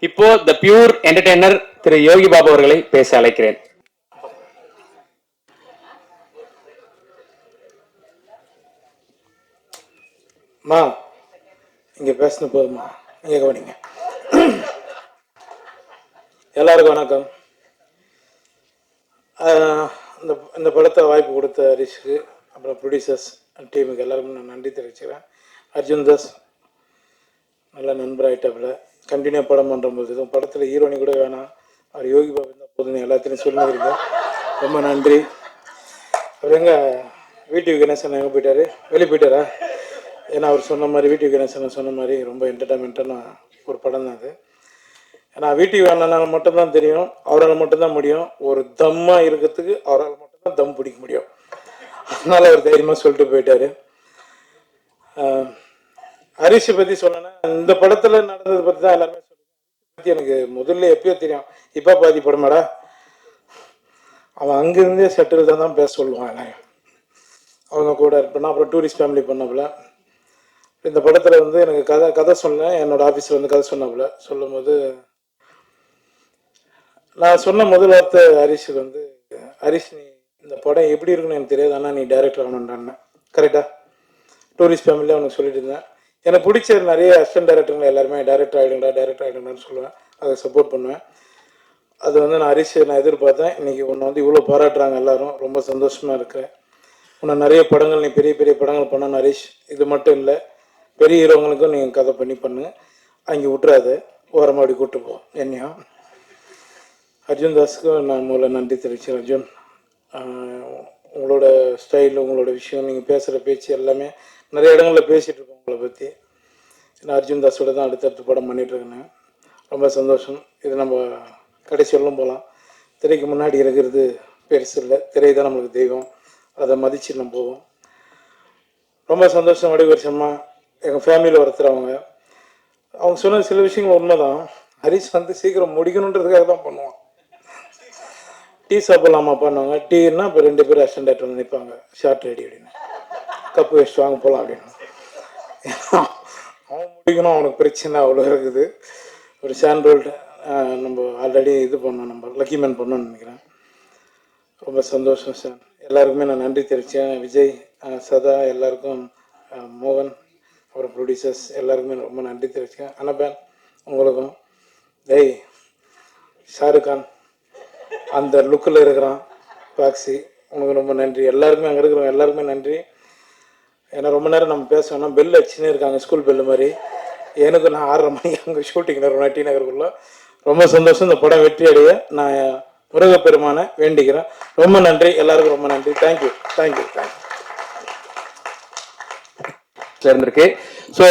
இப்போ த pure entertainer திரு யோகி பாபு அவர்களை பேச அழைக்கிறேன். மா இங்கே பேசின போதுமா, இங்கே கவனிங்க. எல்லாருக்கும் வணக்கம். இந்த இந்த படத்தை வாய்ப்பு கொடுத்த ஹரிஷுக்கு, அப்புறம் ப்ரொடியூசர்ஸ் டீமுக்கு எல்லாருக்கும் நான் நன்றி தெரிவிச்சுக்கிறேன். அர்ஜுன் தாஸ் நல்ல நண்பராகிட்டாப்புல, கண்டினியூ படம் பண்ணும்போது இதுவும் படத்தில் ஹீரோனி கூட வேணாம், அவர் யோகி பாபு தான் போதுன்னு எல்லாத்தையும் சொல்லியிருக்கேன். ரொம்ப நன்றி. அவர் எங்கள் வீட்டு கணேசன் எங்கே போயிட்டார், வெளியே போயிட்டாரா? ஏன்னா அவர் சொன்ன மாதிரி வீட்டு கணேசன் சொன்ன மாதிரி ரொம்ப என்டர்டைன்மெண்ட்டான ஒரு படம் தான் அது. ஏன்னா வீட்டுக்கு வேணால் மட்டும்தான் தெரியும், அவரால் மட்டும்தான் முடியும். ஒரு தம்மாக இருக்கிறதுக்கு அவரால் மட்டும்தான் தம் பிடிக்க முடியும். அதனால் அவர் தைரியமாக சொல்லிட்டு போயிட்டார். ஹரிஷை பற்றி சொன்னேன்னா, இந்த படத்தில் நடந்ததை பற்றி தான் எல்லாருமே சொல்லுவாங்க. எனக்கு முதல்ல எப்பயோ தெரியும், இப்போ பாதி படமாடா, அவன் அங்கேருந்தே செட்டில் தான் பேச சொல்லுவான். அவங்க கூட இருப்பேன்னா, அப்புறம் டூரிஸ்ட் ஃபேமிலி பண்ணாப்புல. இந்த படத்தில் வந்து எனக்கு கதை சொன்னேன், என்னோடய ஆஃபீஸில் வந்து கதை சொன்னாப்புல. சொல்லும்போது நான் சொன்ன முதல் வார்த்தை ஹரிஷுக்கு வந்து, ஹரிஷ் நீ இந்த படம் எப்படி இருக்குன்னு எனக்கு தெரியாது, ஆனால் நீ டைரக்டர் ஆகணுன்றான்னு. கரெக்டாக டூரிஸ்ட் ஃபேமிலியில் அவனுக்கு சொல்லிட்டு இருந்தேன். எனக்கு பிடிச்ச நிறைய அசிஸ்டன்ட் டைரக்டருங்க எல்லாருமே டைரக்டர் ஆகிடுங்கன்னு சொல்லுவேன், அதை சப்போர்ட் பண்ணுவேன். அது வந்து நான் ஹரிஷ் நான் எதிர்பார்த்தேன். இன்றைக்கி உன்னை வந்து இவ்வளோ பாராட்டுறாங்க எல்லாரும், ரொம்ப சந்தோஷமாக இருக்கிறேன். உன்னை நிறைய படங்கள், நீ பெரிய பெரிய படங்கள் பண்ணணும் ஹரிஷ். இது மட்டும் இல்லை, பெரிய ஹீரோங்களுக்கும் நீங்கள் கதை பண்ணு, அங்கே விட்டுறாது, ஓரமாக அப்படி கூப்பிட்டு போ. என்னையா அர்ஜுன் தாஸுக்கும் நான் முதல்ல நன்றி தெரிவிச்சேன். அர்ஜுன், உங்களோட ஸ்டைல், உங்களோட விஷயம், நீங்கள் பேசுகிற பேச்சு எல்லாமே நிறைய இடங்களில் பேசிகிட்டு இருக்கோம் உங்களை பற்றி. நான் அர்ஜுன் தாஸோட தான் அடுத்தடுத்து படம் பண்ணிகிட்ருக்கேன். ரொம்ப சந்தோஷம். இது நம்ம கடைசி வரலும் போகலாம். திரைக்கு முன்னாடி இருக்கிறது பெருசு இல்லை, திரை தான் நம்மளுக்கு தெய்வம், அதை மதித்து நம்ம போவோம். ரொம்ப சந்தோஷம். வடிவரிசமாக எங்கள் ஃபேமிலியில் ஒருத்தர் அவங்க சொன்ன சில விஷயங்கள் உண்மை தான். ஹரிஷ் வந்து சீக்கிரம் முடிக்கணுன்றதுக்காக தான் பண்ணுவான். டீ சாப்பிடலாமா பண்ணுவாங்க, டீன்னா இப்போ 2 பேர் அசிஸ்டன்ட் டைரக்டர் நினைப்பாங்க, ஷார்ட் ரெடி அப்படின்னு, கப்பு வச்சுட்டு வாங்க போகலாம் அப்படின்னு. அவன் முடிக்கணும், அவனுக்கு பிரச்சனை அவ்வளோ இருக்குது. ஒரு சாண்ட்ரோல்ட் நம்ம ஆல்ரெடி இது பண்ணோம், நம்ம லக்கி மேன் பண்ணோன்னு நினைக்கிறேன். ரொம்ப சந்தோஷம் சார். எல்லாருக்குமே நான் நன்றி தெரிவித்தேன். விஜய், சதா, எல்லாருக்கும், மோகன், அப்புறம் ப்ரொடியூசர்ஸ் எல்லாருக்குமே ரொம்ப நன்றி தெரிவித்தேன். அனபேன் உங்களுக்கும், டேய் ஷாருக் கான் அந்த லுக்கில் இருக்கிறான் பாக்ஸி, உனக்கு ரொம்ப நன்றி. எல்லாருக்குமே அங்கே இருக்கிறவங்க எல்லாருக்குமே நன்றி. ஏன்னா ரொம்ப நேரம் நம்ம பேசணும்னா பெல் அடிச்சுன்னே இருக்காங்க, ஸ்கூல் பெல்லு மாதிரி. எனக்கு நான் 6:30 மணிக்கு அங்கே ஷூட்டிங் நேரம் டி நகருக்குள்ள. ரொம்ப சந்தோஷம். இந்த படம் வெற்றி அடைய நான் முருகப்பெருமான வேண்டிக்கிறேன். ரொம்ப நன்றி எல்லாருக்கும், ரொம்ப நன்றி. Thank you thank you thank you. இருந்திருக்கு. ஸோ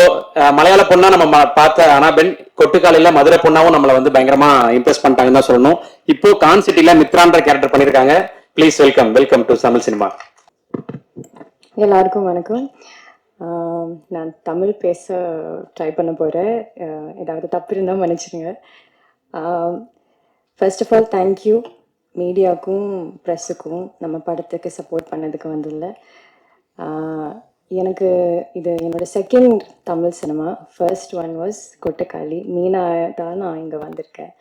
மலையாள பொண்ணா நம்ம பார்த்த அனாபென், கொட்டுக்காலையில மதுரை பொண்ணாவும் நம்மளை வந்து பயங்கரமா இம்ப்ரெஸ் பண்ணிட்டாங்கன்னு தான் சொல்லணும். இப்போ கான் சிட்டில மித்ரான்ற கேரக்டர் பண்ணியிருக்காங்க. Please welcome to Tamil cinema. எல்லாருக்கும் வணக்கம். நான் தமிழ் பேச ட்ரை பண்ண போகிறேன். ஏதாவது தப்பு இருந்தால் மன்னிச்சிடுங்க. ஃபர்ஸ்ட் ஆஃப் ஆல் தேங்க்யூ மீடியாவுக்கும் ப்ரெஸ்ஸுக்கும் நம்ம படத்துக்கு சப்போர்ட் பண்ணதுக்கு வந்துள்ள. எனக்கு இது என்னோட second Tamil cinema. First one was Kottukkaali. Meena தான் நான் இங்கே வந்திருக்கேன்.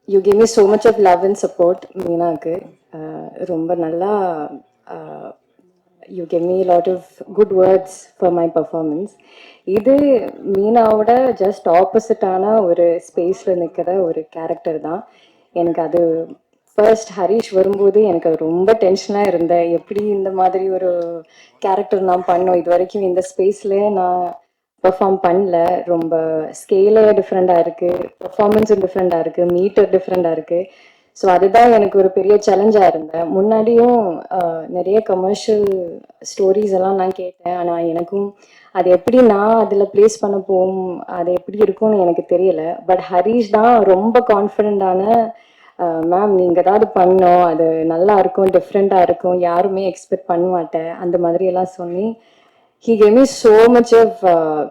You give me so much of love and support. மீனாவுக்கு ரொம்ப நல்லா you give me lot of good words for my performance. இது மீனாவோட ஜஸ்ட் ஆப்போசிட்டான ஒரு ஸ்பேஸில் நிற்கிற ஒரு கேரக்டர் தான். எனக்கு அது ஃபர்ஸ்ட் ஹரிஷ் வரும்போது எனக்கு அது ரொம்ப டென்ஷனாக இருந்தேன். எப்படி இந்த மாதிரி ஒரு கேரக்டர் நான் பண்ணோம், இது வரைக்கும் இந்த ஸ்பேஸ்லேயே நான் பெர்ஃபார்ம் பண்ணல. ரொம்ப ஸ்கேலே டிஃப்ரெண்ட்டாக இருக்குது, பெர்ஃபார்மன்ஸும் டிஃப்ரெண்ட்டாக இருக்குது, மீட்டர் டிஃப்ரெண்ட்டாக இருக்குது. ஸோ அதுதான் எனக்கு ஒரு பெரிய சேலஞ்சாக இருந்தேன். முன்னாடியும் நிறைய கமர்ஷியல் ஸ்டோரிஸ் எல்லாம் நான் கேட்டேன், ஆனால் எனக்கும் அது எப்படி நான் அதில் ப்ளேஸ் பண்ண போகும், அது எப்படி இருக்கும்னு எனக்கு தெரியல. பட் ஹரிஷ் தான் ரொம்ப கான்ஃபிடென்ட்டான, மேம் நீங்கள் ஏதாவது பண்ணோம், அது நல்லா இருக்கும், டிஃப்ரெண்ட்டாக இருக்கும், யாருமே எக்ஸ்பெக்ட் பண்ண மாட்டேன், அந்த மாதிரி எல்லாம் சொல்லி he gave me so much of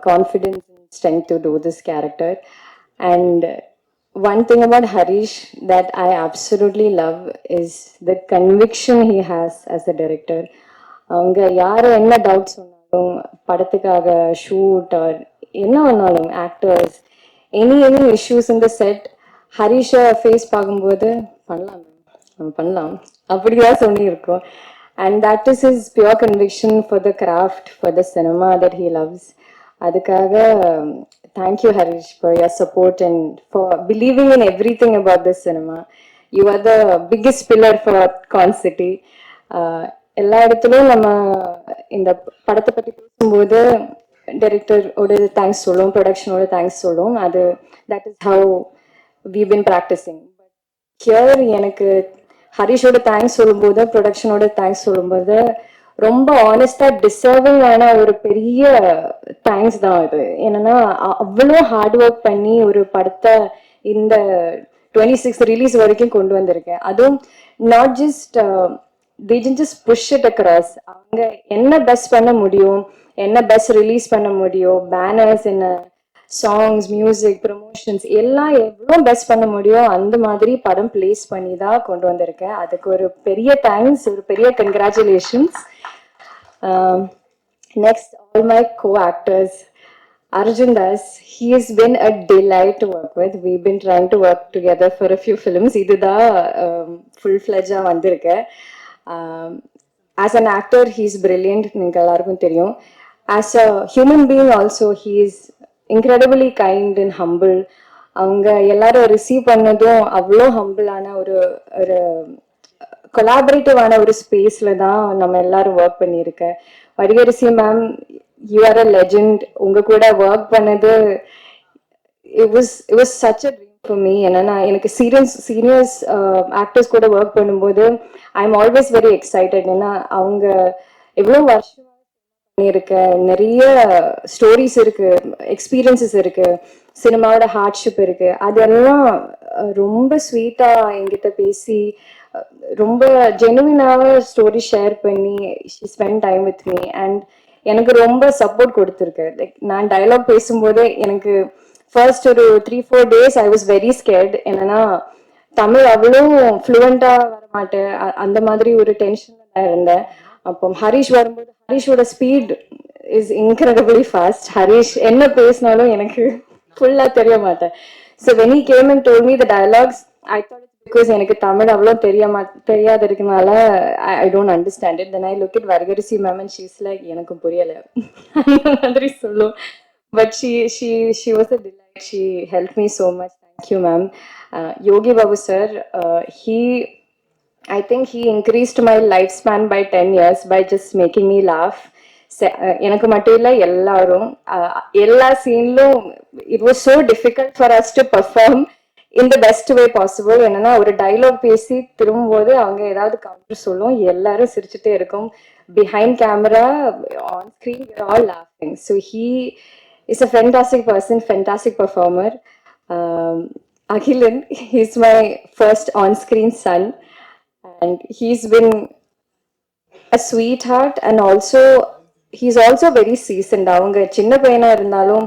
confidence and strength to do this character. And one thing about Harish that I absolutely love is the conviction he has as a director. அவங்க யாரும் என்ன doubt சொன்னாலும், படத்துக்காக shoot or என்ன வேணாலும், actors any issues in the set, ஹரிஷை face பார்க்கும்போது பண்ணலாம் நம்ம பண்ணலாம் அப்படிதான் சொல்லியிருக்கோம். And that is his pure conviction for the craft, for the cinema that he loves. அதுக்காக thank you Harish for your support and for believing in everything about this cinema. You are the biggest pillar for Con City. எல்லா இடத்துலையும் நம்ம இந்த படத்தை பற்றி பேசும்போது டைரக்டரோட thanks சொல்லுவோம், ப்ரொடக்ஷனோட thanks சொல்லுவோம். அது that is how we been practising. Here எனக்கு ஹரிஷோட தேங்க்ஸ் சொல்லும்போது, ப்ரொடக்ஷனோட தேங்க்ஸ் சொல்லும்போது ரொம்ப ஆனஸ்டா டிசர்விங் ஆன ஒரு பெரிய தேங்க்ஸ் தான் இது. என்னன்னா அவ்வளோ ஹார்ட் ஒர்க் பண்ணி ஒரு படத்தை இந்த 26 ரிலீஸ் வரைக்கும் கொண்டு வந்திருக்கேன். அதுவும் not just they didn't just push it across. அவங்க என்ன பெஸ்ட் பண்ண முடியும், என்ன பெஸ்ட் ரிலீஸ் பண்ண முடியும், பேனர்ஸ், என்ன சாங்ஸ், மியூசிக், ப்ரொமோஷன்ஸ் எல்லாம் எவ்வளோ பெஸ்ட் பண்ண முடியும் அந்த மாதிரி படம் பிளேஸ் பண்ணி தான் கொண்டு வந்திருக்கேன். அதுக்கு ஒரு பெரிய தேங்க்ஸ், ஒரு பெரிய congratulations. Next all my co actors. Arjun Das, he has been a delight to work with. We've been trying to work together for a few films. இதுதான் full-fledged வந்திருக்கேன். As an actor, he's brilliant. நீங்க எல்லாருக்கும் தெரியும். As a human being also, he is incredibly kind and humble. அவங்க எல்லாரும் receive பண்ணதும் அவ்வளோ ஹம்பிளான ஒரு ஒரு கொலாபரேட்டிவான ஒரு ஸ்பேஸ்ல தான் நம்ம எல்லாரும் ஒர்க் பண்ணியிருக்கேன். Vadivukkarasi ma'am, you are a legend. உங்க கூட ஒர்க் பண்ணது it was such a dream for me. என்னன்னா எனக்கு சீனியர்ஸ் ஆக்டர்ஸ் கூட ஒர்க் பண்ணும்போது I am always very excited. ஏன்னா அவங்க எவ்வளோ வருஷம் பண்ணியிருக்க, நிறைய ஸ்டோரிஸ் இருக்கு, எக்ஸ்பீரியன்சஸ் இருக்கு, சினிமாவோட ஹார்ட்ஷிப் இருக்கு. அதெல்லாம் ரொம்ப ஸ்வீட்டா என்கிட்ட பேசி ரொம்ப ஜெனுவினாக ஸ்டோரி ஷேர் பண்ணி she spend time with me. And எனக்கு ரொம்ப சப்போர்ட் கொடுத்துருக்கு. லைக் நான் டயலாக் பேசும்போது எனக்கு ஃபர்ஸ்ட் ஒரு 3-4 days I was very scared. என்னன்னா தமிழ் அவ்வளோ ஃப்ளூவெண்டா வர மாட்டேன், அந்த மாதிரி ஒரு டென்ஷன்ல தான் இருந்தேன். அப்போ ஹரிஷ் வரும்போது ஹரிஷோட speed is incredibly fast. Harish என்ன பேசினாலும் எனக்கு ஃபுல்லா தெரிய மாட்டேன். So when he came and told me the dialogues, I thought it's because எனக்கு தமிழ் அவ்வளோ தெரியாத இருக்கனால I don't understand it. Then I look it Vadivukkarasi ma'am and she's like எனக்கும் புரியலை அந்த மாதிரி சொல்லும். But she was a delight. She helped me so much. Thank you, ma'am. Yogi Babu sir, I think he increased my lifespan by 10 years by just making me laugh. எனக்கு மட்டும் இல்லை, எல்லாரும் எல்லா சீன்லும் it was so difficult for us to perform in the best way possible. என்னன்னா ஒரு dialogue பேசி திரும்பும்போது அவங்க ஏதாவது கவுண்டர் சொல்லும், எல்லாரும் சிரிச்சுட்டே இருக்கும். Behind camera, on screen, we're all laughing. So he is a fantastic person, fantastic performer. Akhilan, he's my first on-screen son, and he's been a sweetheart, and he's also very seasoned. அவங்க சின்ன பையனா இருந்தாலும்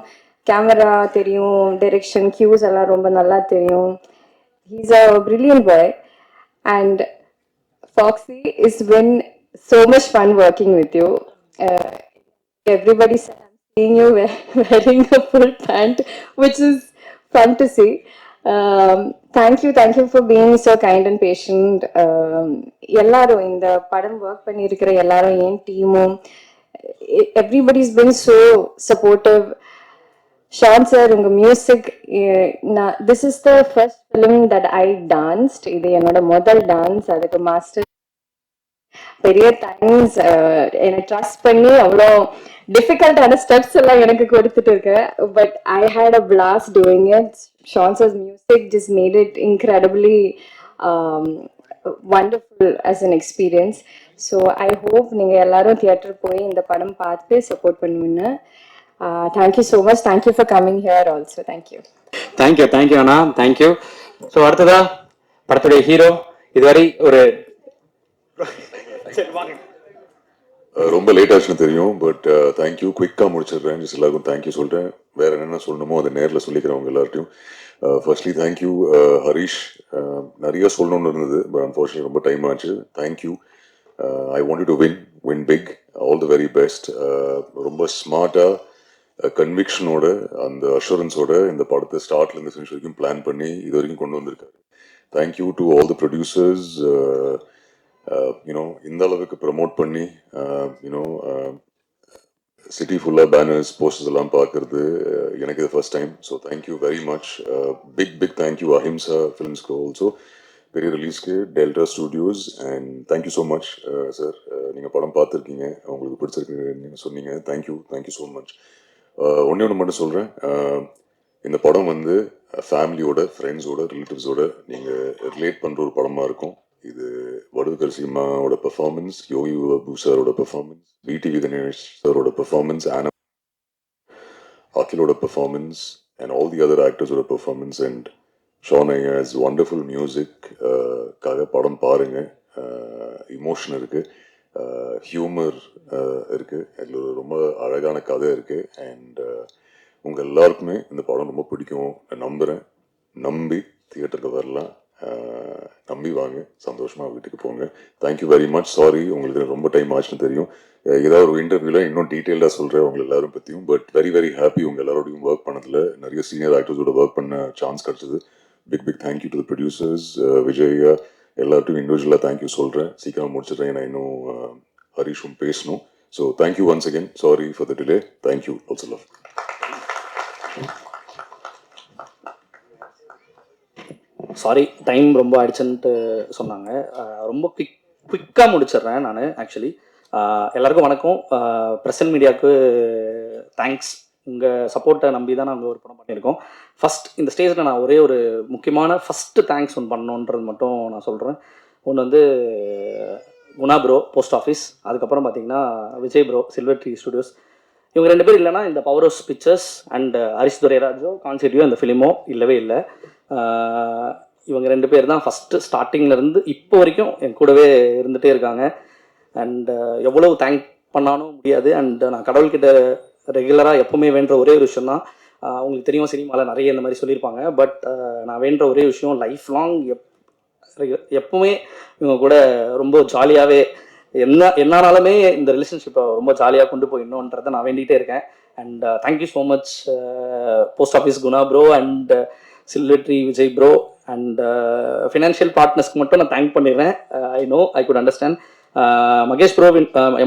camera தெரியும், direction, கியூஸ் எல்லாம் ரொம்ப நல்லா தெரியும். He's a brilliant boy. And Foxy, it's been so much fun working with you. Everybody said I'm seeing you wearing a full pant, which is fun to see. Thank you for being so kind and patient. எல்லாரும் இந்த படம் work பண்ணியிருக்கிற எல்லாரும், என் டீமும், everybody's been so supportive. Shaan sir, உங்க music, this is the first film that I danced. இது என்னோட முதல் டான்ஸ். அதுக்கு மாஸ்டர் பெரிய தேங்க்ஸ். என்னை ட்ரஸ்ட் பண்ணி அவ்வளோ டிஃபிகல்ட்டான ஸ்டெப்ஸ் எல்லாம் எனக்கு கொடுத்துட்டு இருக்கேன். But I had a blast doing it. Shaan sir's music just made it incredibly wonderful as an experience. So I hope நீங்கள் எல்லாரும் தியேட்டர் போய் இந்த படம் பார்த்து சப்போர்ட் பண்ணுவீங்க. Thank you so much. Thank you for coming here also. Thank you. Thank you Anna, thank you. So அடுத்ததா படத்துடைய hero. இதுவரை ஒரு ரொம்ப லேட் ஆச்சுன்னு தெரியும், பட் தேங்க்யூ. குயிக்காக முடிச்சிடுறேன். ஜஸ்ட் எல்லாருக்கும் தேங்க்யூ சொல்கிறேன். வேற என்னென்ன சொல்லணுமோ அதை நேரில் சொல்லிக்கிறவங்க எல்லார்ட்டையும். Firstly thank you Harish. நிறைய சொல்லணும்னு இருந்தது, பட் அன்ஃபார்ச்சுனேட்லி ரொம்ப டைம் ஆச்சு. Thank you. I want to win big. All the very best. ரொம்ப ஸ்மார்ட்டாக கன்விக்ஷனோட அந்த அஷூரன்ஸோட இந்த படத்தை ஸ்டார்ட்லேருந்து ஃபினிஷ் வரைக்கும் பிளான் பண்ணி இது வரைக்கும் கொண்டு வந்திருக்காரு. Thank you to all the producers. You know இந்த அளவுக்கு ப்ரமோட் பண்ணி யூனோ சிட்டி ஃபுல்லாக பேனர்ஸ் போஸ்டர்ஸ் எல்லாம் பார்க்கறது எனக்கு இது first time. So thank you very much. Big thank you Ahimsa ஃபிலிம்ஸ்க்கு ஆல்சோ, பெரிய ரிலீஸ்க்கு Delta Studios. And thank you so much sir. நீங்கள் படம் பார்த்துருக்கீங்க, உங்களுக்கு பிடிச்சிருக்கு நீங்கள் சொன்னீங்க. Thank you so much. ஒன்று மட்டும் சொல்கிறேன், இந்த படம் வந்து ஃபேமிலியோட, ஃப்ரெண்ட்ஸோட, ரிலேட்டிவ்ஸோட நீங்கள் ரிலேட் பண்ணுற ஒரு படமாக இருக்கும். இது வடுகர் சினிமாவோட பெர்ஃபார்மன்ஸ், யோகி பாபு சாரோட பெர்ஃபார்மன்ஸ், பிடிவி கணேஷ் சாரோட பெர்ஃபார்மன்ஸ், அகிலோட performance and all the other ஆக்டர்ஸோட பெர்ஃபார்மன்ஸ் அண்ட் ஷான் ஐயாஸ் வண்டர்ஃபுல் மியூசிக் காக படம் பாருங்க. இமோஷன் இருக்கு, ஹியூமர் இருக்கு, அதில் ஒரு ரொம்ப அழகான கதை இருக்கு. அண்ட் உங்க எல்லாருக்குமே இந்த படம் ரொம்ப பிடிக்கும் நம்புறேன். நம்பி தியேட்டருக்கு வரலாம், நம்பி வாங்க, சந்தோஷமா வீட்டுக்கு போங்க. Thank you very much. சாரி உங்களுக்கு ரொம்ப டைம் ஆச்சுன்னு தெரியும். ஏதாவது ஒரு இன்டர்வியூல இன்னும் டீட்டெயிலாக சொல்றேன் உங்க எல்லாரும் பத்தியும். பட் வெரி ஹாப்பி உங்க எல்லாரோடையும் ஒர்க் பண்ணதுல, நிறைய சீனியர் ஆக்டர்ஸோட ஒர்க் பண்ண சான்ஸ் கிடைச்சது. Big thank you to the producers, Vijay எல்லார்ட்டையும் இண்டிவிஜுவலாக தேங்க்யூ சொல்கிறேன். சீக்கிரம் முடிச்சிடுறேன், ஏன்னா இன்னும் ஹரிஷும் பேசணும். So thank you once again. Sorry for the delay. Thank you also. Love. Sorry time ரொம்ப ஆயிடுச்சுன்ட்டு சொன்னாங்க. ரொம்ப குவிக்காக முடிச்சிடுறேன் நான். ஆக்சுவலி எல்லாருக்கும் வணக்கம். ப்ரெசன்ட் மீடியாவுக்கு தேங்க்ஸ். உங்கள் சப்போர்ட்டை நம்பி தான் நாங்கள் ஒரு படம் பண்ணியிருக்கோம். ஃபஸ்ட் இந்த ஸ்டேஜில் நான் ஒரே ஒரு முக்கியமான ஃபஸ்ட்டு தேங்க்ஸ் ஒன்று பண்ணணுன்றது மட்டும் நான் சொல்கிறேன். ஒன்று வந்து குணா ப்ரோ, போஸ்ட் ஆஃபீஸ். அதுக்கப்புறம் பார்த்தீங்கன்னா Vijay bro, Silver Tree Studios. இவங்க 2 பேர் இல்லைனா இந்த power house pictures and Harish துரைராஜோ கான்செப்டியோ இந்த ஃபிலிமோ இல்லவே இல்லை. இவங்க 2 பேர் தான் ஃபஸ்ட்டு ஸ்டார்டிங்லேருந்து இப்போ வரைக்கும் என் கூடவே இருந்துகிட்டே இருக்காங்க. அண்ட் எவ்வளவு தேங்க் பண்ணாலும் முடியாது. அண்ட் நான் கடவுள்கிட்ட ரெகுலராக எப்போவுமே வேண்ட ஒரே ஒரு விஷயம் தான், உங்களுக்கு தெரியும் சினிமாவில் நிறைய இந்த மாதிரி சொல்லியிருப்பாங்க. பட் நான் வேண்ட ஒரே விஷயம், லைஃப் லாங் எப்பவுமே இவங்க கூட ரொம்ப ஜாலியாகவே என்னாலுமே இந்த ரிலேஷன்ஷிப்பை ரொம்ப ஜாலியாக கொண்டு போயிடணுன்றதை நான் வேண்டிகிட்டே இருக்கேன். And thank you so much post office Guna bro and Silver Tree Vijay bro. And financial பார்ட்னர்ஸ்க்கு மட்டும் நான் தேங்க் பண்ணிடுறேன். I could understand. Magesh Bro,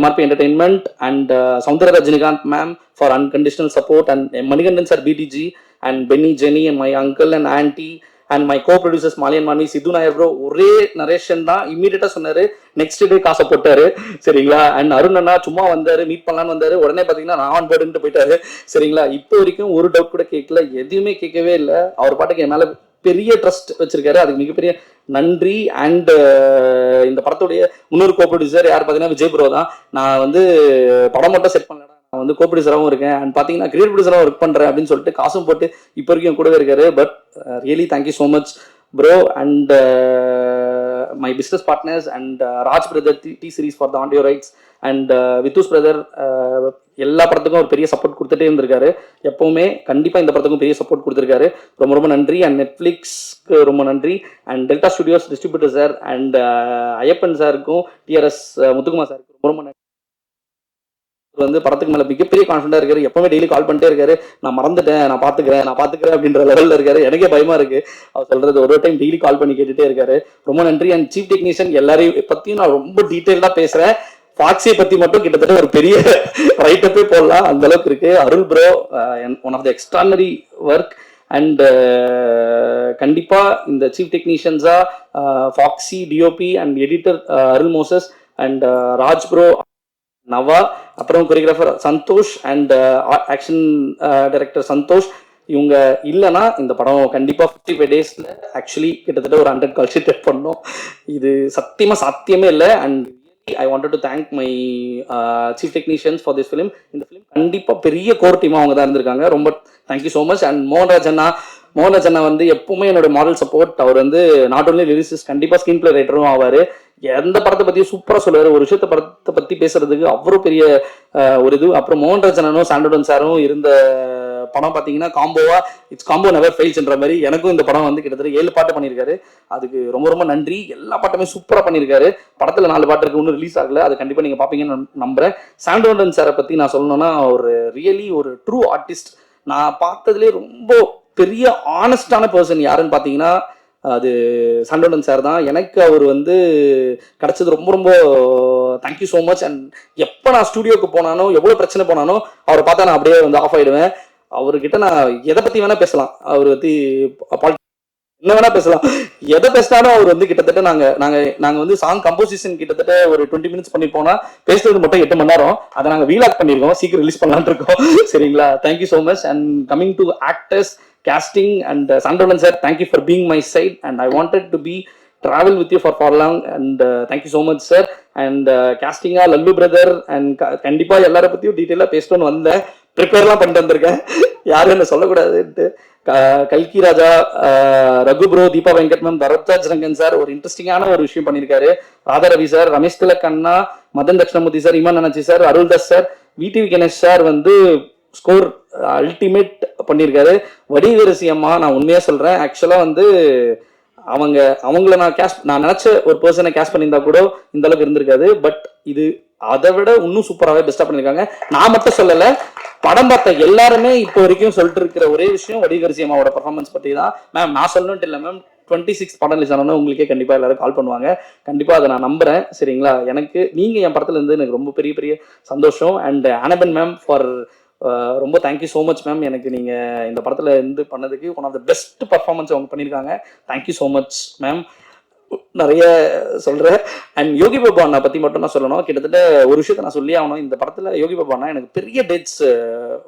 MRP Entertainment, and Soundara Rajinikanth ma'am for unconditional support, and Manikandan sir, BTG, and Benny, Jenny, and my uncle and auntie, and my co-producers Mali and Mani, Sidhu Nair bro, ஒரே narration தான். இம்மீடியட்டாக சொன்னார், next day காசை போட்டார். சரிங்களா? And Arun அண்ணா சும்மா வந்தார், meet பண்ணலான்னு வந்தார். உடனே பார்த்தீங்கன்னா நான் ஆன் போர்டுன்ட்டு போயிட்டாரு. சரிங்களா? இப்போ வரைக்கும் ஒரு டவுட் கூட கேட்கல, எதுவுமே கேட்கவே இல்லை. அவர் பாட்டுக்கு என் மேலே பெரிய ட்ரஸ்ட் வச்சிருக்காரு, அதுக்கு மிகப்பெரிய நன்றி. அண்ட் இந்த படத்துடைய முன்னொரு கோப்ரொடியூசர் யார் பார்த்தீங்கன்னா விஜய் ப்ரோ தான். நான் வந்து படம் மட்டும் செட் பண்ணலடா, நான் வந்து கோப்ரொடியூசராகவும் இருக்கேன் அண்ட் பார்த்தீங்கன்னா கிரியேட் ப்ரொடியூசராகவும் ஒர்க் பண்ணுறேன் அப்படின்னு சொல்லிட்டு காசும் போட்டு இப்போ வரைக்கும் கூடவே இருக்காரு. But really thank you so much bro. And my business partners and Raj brother T Series for the audio rights and வித்தூஸ் பிரதர் எல்லா படத்துக்கும் ஒரு பெரிய சப்போர்ட் கொடுத்துட்டே இருந்திருக்காரு. எப்பவுமே கண்டிப்பாக இந்த படத்துக்கும் பெரிய சப்போர்ட் கொடுத்துருக்காரு. ரொம்ப ரொம்ப நன்றி. அண்ட் நெட்ஃப்ளிக்ஸ்க்கு ரொம்ப நன்றி. And delta studios distributor sir and Ayyappan சாருக்கும் டிஆர்எஸ் முத்துக்குமார் சாருக்கு ரொம்ப ரொம்ப நன்றி. வந்து படத்துக்கு மேலே மிகப்பெரிய கான்ஃபிடண்டாக இருக்காரு. எப்பவுமே டெய்லி கால் பண்ணிட்டே இருக்காரு, நான் மறந்துட்டேன், நான் பார்த்துக்கிறேன் அப்படின்ற லெவலில் இருக்காரு. எனக்கே பயமா இருக்கு அவர் சொல்றது. ஒரு டைம் டெய்லி கால் பண்ணி கேட்டுட்டே இருக்காரு. ரொம்ப நன்றி. அண்ட் சீஃப் டெக்னீஷியன் எல்லாரையும் பற்றியும் நான் ரொம்ப டீட்டெயிலாக பேசுகிறேன். ஃபாக்ஸியை பற்றி மட்டும் கிட்டத்தட்ட ஒரு பெரிய ரைட்டப்பே போடலாம், அந்த அளவுக்கு இருக்கு. Arul bro one of the extraordinary work. And கண்டிப்பாக இந்த சீஃப் டெக்னீஷியன்ஸாக Foxy, DOP and editor Arul Moses and Raj bro, Nava, அப்புறம் choreographer Santhosh and action director Santhosh. இவங்க இல்லைன்னா இந்த படம் கண்டிப்பாக 55 days ஆக்சுவலி கிட்டத்தட்ட ஒரு 100 கால் ஷீட் பண்ணோம். இது சத்தியமாக சாத்தியமே இல்லை. And I wanted to thank my chief technicians for this film. இந்த ஃபிலிம் கண்டிப்பாக பெரிய கோர் டீமாக அவங்க தான் இருந்திருக்காங்க. ரொம்ப thank you so much. And Mohanraj அண்ணா வந்து எப்பவுமே என்னோட மாடல் சப்போர்ட். அவர் வந்து நாட் ஓன்லி லிரிசிஸ்ட், கண்டிப்பாக ஸ்க்ரீன் பிளே ரைட்டரும் ஆவார். எந்த படத்தை பற்றியும் சூப்பராக சொல்லுவார். ஒரு விஷயத்த படத்தை பற்றி பேசுறதுக்கு அவ்வளோ பெரிய ஒரு இது. அப்புறம் மோகன்ராஜ் அண்ணனும் சாண்டோடன் சாரும் இருந்த படம் பார்த்தீங்கன்னா இட்ஸ் காம்போ நெவர் ஃபெயில்ஸ்ன்ற மாதிரி எனக்கும் இந்த படம் வந்து கிட்டத்தட்ட 7 பாட்டு பண்ணியிருக்காரு. அதுக்கு ரொம்ப ரொம்ப நன்றி. எல்லா பாட்டுமே சூப்பராக பண்ணியிருக்காரு. படத்தில் 4 பாட்டு இருக்கு, இன்னும் ரிலீஸ் ஆகல. அது கண்டிப்பாக நீங்கள் பார்ப்பீங்கன்னு நம்புறேன். சாண்டோடன் சாரை பற்றி நான் சொல்லணும்னா ஒரு ரியலி ஒரு ட்ரூ ஆர்டிஸ்ட். நான் பார்த்ததுலேயே ரொம்ப பெரிய ஆனஸ்டான பர்சன் யாருன்னு பார்த்தீங்கன்னா அது சாண்டோடன் சார் தான். எனக்கு அவர் வந்து கிடச்சது ரொம்ப ரொம்ப தேங்க்யூ ஸோ மச். அண்ட் எப்போ நான் ஸ்டூடியோக்கு போனானோ எவ்வளோ பிரச்சனை போனானோ அவரை பார்த்தா நான் அப்படியே வந்து ஆஃப் ஆகிடுவேன். அவர்கிட்ட நான் எதை பற்றி வேணால் பேசலாம், அவர் பற்றி என்ன வேணா பேசலாம், எதை பேசினாலும் அவர் வந்து கிட்டத்தட்ட நாங்கள் வந்து சாங் கம்போசிஷன் கிட்டத்தட்ட ஒரு 20 மினிட்ஸ் பண்ணி போனா பேசுறது மட்டும் 8 மணி நேரம். அதை நாங்கள் வீலாக் பண்ணியிருக்கோம், சீக்கிரம் ரிலீஸ் பண்ணலான்னு இருக்கோம். சரிங்களா? Thank you so much. And coming to actors casting and Sandolan sir, thank you for being my side and I wanted to be travel with you for long and thank you so much sir. And casting lallu brother and கண்டிப்பா எல்லார பத்தியும் டீடைலா பேசணும்னு வந்தேன், ப்ரிப்பேர்லாம் பண்ணிட்டு வந்திருக்கேன், யாரும் என்ன சொல்லக்கூடாதுன்ட்டு. கல்கி Raja, Raghu bro, Deepa Venkat ma'am, Bharathraj Rangan sir ஒரு இன்ட்ரெஸ்டிங்கான ஒரு விஷயம் பண்ணியிருக்காரு. ராதா ரவி சார், ரமேஷ் திலக் அண்ணா, மதன் தட்சிணமூர்த்தி சார், இமான் அனர்ஜி sir, Aruldoss sir, VTV Ganesh sir வந்து ஸ்கோர் அல்டிமேட் பண்ணியிருக்காரு. வடிவரசி அம்மா, நான் உண்மையாக சொல்கிறேன், ஆக்சுவலாக வந்து அவங்கள நான் நினச்ச ஒரு பர்சனை கேஷ் பண்ணியிருந்தா கூட இந்த அளவுக்கு இருந்திருக்காது. பட் இது அதை விட இன்னும் சூப்பராகவே பெஸ்ட்டாக பண்ணியிருக்காங்க. நான் மட்டும் சொல்லலை, படம் பார்த்த எல்லாருமே இப்போ வரைக்கும் சொல்லிட்டு இருக்கிற ஒரே விஷயம் வடிவரசி அம்மாவோட பர்ஃபார்மன்ஸ் பற்றி தான். மேம் நான் சொல்லணுன்ட்டு இல்லை மேம், 26 படம் ரிலீஸ் ஆனோன்னா உங்களுக்கே கண்டிப்பாக எல்லாரும் கால் பண்ணுவாங்க. கண்டிப்பாக அதை நான் நம்புகிறேன். சரிங்களா? எனக்கு நீங்கள் என் படத்தில் இருந்து எனக்கு ரொம்ப பெரிய பெரிய சந்தோஷம். அண்ட் அனபன் மேம் ஃபார் ரொம்ப தேங்க்யூ ஸோ மச் மேம். எனக்கு நீங்கள் இந்த படத்தில் இருந்து பண்ணதுக்கு one of the best performance அவங்க பண்ணியிருக்காங்க. Thank you so much ma'am. நிறைய சொல்கிறேன். அண்ட் யோகி பாபு அண்ணா பற்றி மட்டும் நான் சொல்லணும். கிட்டத்தட்ட ஒரு விஷயத்தை நான் சொல்லி ஆகணும். இந்த படத்தில் யோகி பாபு அண்ணா எனக்கு பெரிய டேட்ஸ்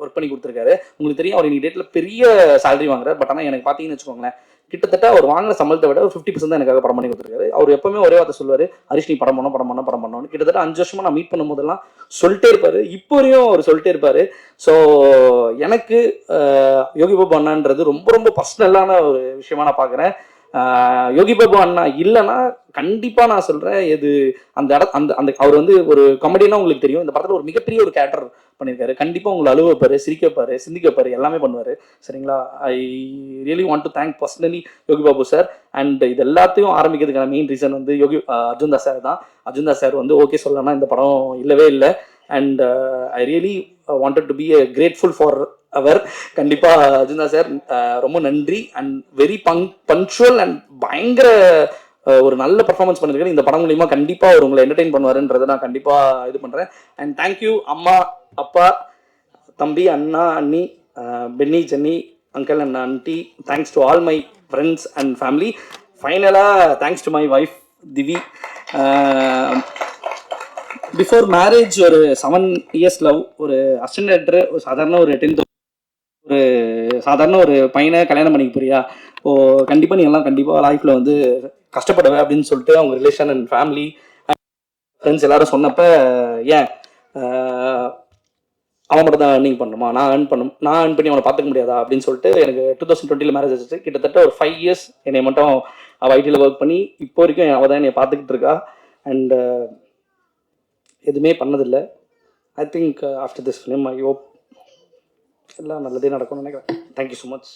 ஒர்க் பண்ணி கொடுத்துருக்காரு. உங்களுக்கு தெரியும், அவர் இன்னைக்கு டேட்டில் பெரிய சேலரி வாங்குறாரு. பட் ஆனால் எனக்கு பார்த்தீங்கன்னு வச்சுக்கோங்களேன், கிட்டத்தட்ட அவர் வாங்குற சம்பளத்தை விட ஒரு 50% தான் எனக்காக படம் பண்ணி கொடுத்துருக்காரு. அவர் எப்பவுமே ஒரே வார்த்தை சொல்லுவார், ஹரிஷ் நீ படம் பண்ணணும். கிட்டத்தட்ட 5 வருஷமா நான் மீட் பண்ணும் போதெல்லாம் சொல்லிட்டே இருப்பாரு. இப்போ வரையும் அவர் சொல்லிட்டே இருப்பாரு. ஸோ எனக்கு யோகி பாபு அண்ணான்றது ரொம்ப ரொம்ப பர்சனலான ஒரு விஷயமா நான் பார்க்குறேன். யோகி பாபு அண்ணா இல்லைன்னா கண்டிப்பா நான் சொல்றேன், இது அந்த அந்த அவர் வந்து ஒரு காமெடினா உங்களுக்கு தெரியும், இந்த படத்துல ஒரு மிகப்பெரிய ஒரு கேரக்டர் பண்ணியிருக்காரு. கண்டிப்பா உங்களை அழுவ வைப்பாரு, சிரிக்க வைப்பாரு, சிந்திக்க வைப்பாரு, எல்லாமே பண்ணுவாரு. சரிங்களா? I really want to thank personally Yogi Babu sir. And இது எல்லாத்தையும் ஆரம்பிக்கிறதுக்கான மெயின் ரீசன் வந்து அர்ஜுன் தாஸ் சார் தான். அர்ஜுன் தாஸ் சார் வந்து ஓகே சொல்லலாம், இந்த படம் இல்லவே இல்லை. And I really wanted to be grateful for அவர். கண்டிப்பா அர்ஜுன் தாஸ் சார் ரொம்ப நன்றி. அண்ட் வெரி பங்க்சுவல் அண்ட் பயங்கர ஒரு நல்ல பர்ஃபார்மன்ஸ் பண்ணிருக்காரு. இந்த படம் மூலியமா கண்டிப்பா அவர் உங்களை என்டர்டெயின் பண்ணுவாருன்றதை நான் கண்டிப்பா இது பண்றேன். அண்ட் தேங்க்யூ அம்மா, அப்பா, தம்பி, அண்ணா, அண்ணி, Benny, Jenny, uncle and aunty. Thanks to all my friends and family. ஃபைனலாக thanks to my wife Divi. Before marriage ஒரு 7 years லவ், ஒரு அசிஸ்டன்ட் டைரக்டர், ஒரு சாதாரண ஒரு பையனை கல்யாணம் பண்ணிக்க போறியா, ஓ கண்டிப்பாக நீ எல்லாம் கண்டிப்பாக லைஃப்பில் வந்து கஷ்டப்படுவேன் அப்படின்னு சொல்லிட்டு அவங்க ரிலேஷன் அண்ட் ஃபேமிலி ஃப்ரெண்ட்ஸ் எல்லாரும் சொன்னப்போ, ஏன் அவன் மட்டும் தான் ஏர்னிங் பண்ணணுமா, நான் ஏர்ன் பண்ணி அவனை பார்த்துக்க முடியாதா அப்படின்னு சொல்லிட்டு எனக்கு 2020 மேரேஜ் ஆச்சு. கிட்டத்தட்ட ஒரு 5 years என்னை மட்டும் அவள் ஐடியில் ஒர்க் பண்ணி இப்போ வரைக்கும் அவள் தான் என்னை பார்த்துக்கிட்டு இருக்கா. அண்ட் எதுவுமே பண்ணதில்லை. I think after this film I hope எல்லாம் நல்லதே நடக்கும்னு நினைக்கிறேன். Thank you so much.